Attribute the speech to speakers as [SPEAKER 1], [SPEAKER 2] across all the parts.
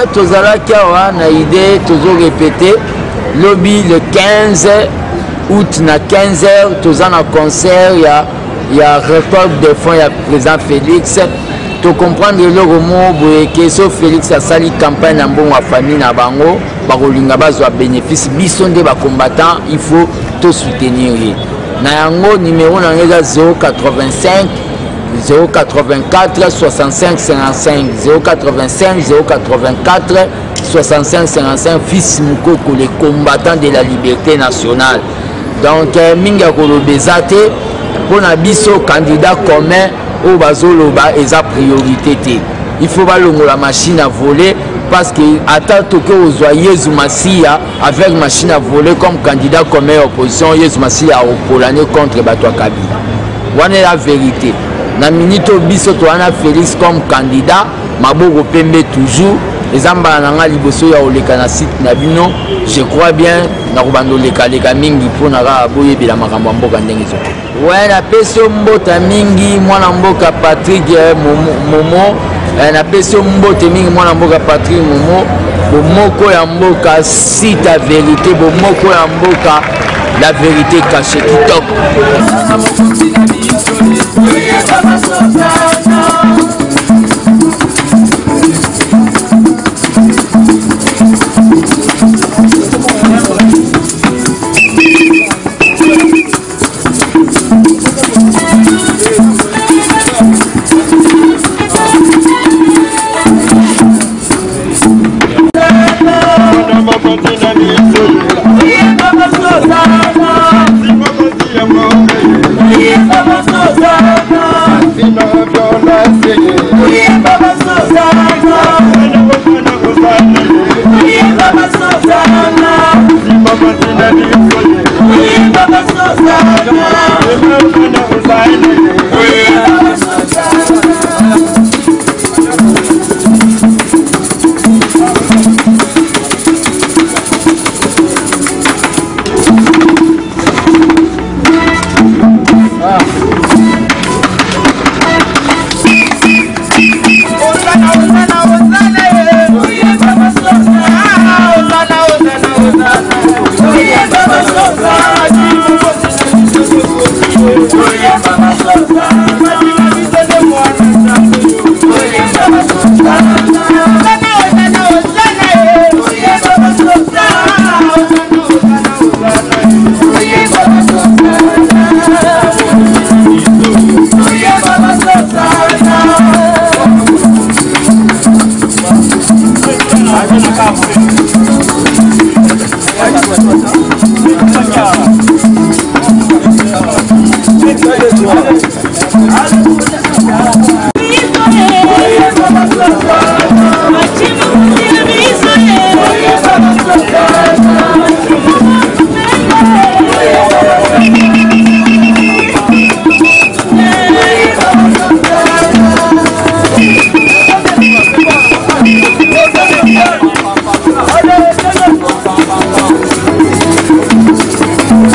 [SPEAKER 1] tozalaki awa na idée toujours répéter lobby le 15 août na 15h toza na concert ya récolte de fonds ya président Félix to comprendre le romo boyeke so Félix asali campagne na mbongo ya famille na bango bakolinga bazwa bénéfice biso nde ba combattant il faut to soutenir na yango numéro na ngeza 085 084 65 55 085 084 65 55 fils Mukoko les combattants de la liberté nationale. Donc minga kolobeza te pona biso candidat commun au bazoloba eza priorité te. Il faut balongo la machine à voler parce que attends que ozwa Yezu Masiya avec machine à voler comme candidat commun opposition Yezu Masiya au polané contre Batwa Kabila. Wana la vérité. Na minito biso to ana Félix comme candidat maboko pembe toujours ezamba nanga liboso ya oleka na site na bino je crois bien na kobando leka mingi pona ka boye bila makambo mboka ndenge zo ouais na peso mbota mingi mwana mboka Patrick Momo na peso mbote mingi mwana mboka Patrick Momo bomoko ya mboka site la vérité bomoko ya mboka la vérité cachée kitoko.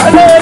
[SPEAKER 2] Allez,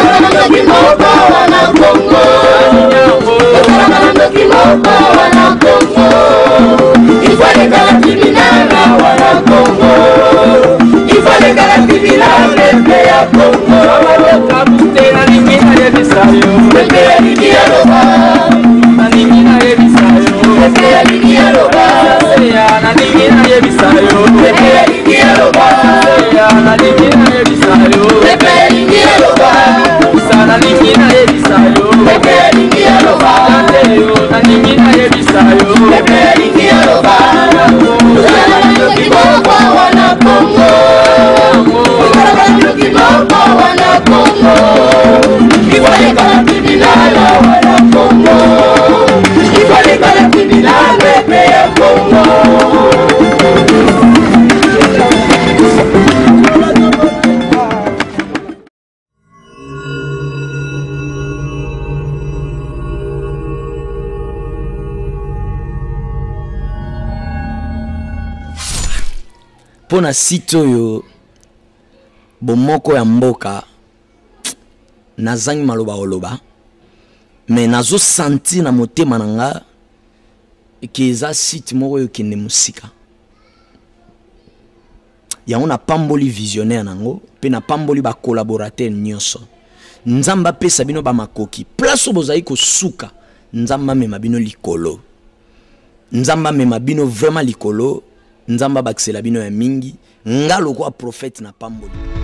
[SPEAKER 2] Elimina Pona sito yo bomoko ya mboka nazangi maloba oloba mais nazo senti na motema nanga eza site moko yo kende musika ya ona pamboli visionnaire nango pe na pamboli ba collaborateur nyonso nzamba pesa bino ba makoki place bozai ko suka nzamba mema bino likolo nzamba mema bino vraiment likolo nzamba baksela bino ya mingi ngalo kwa prophète na pamboli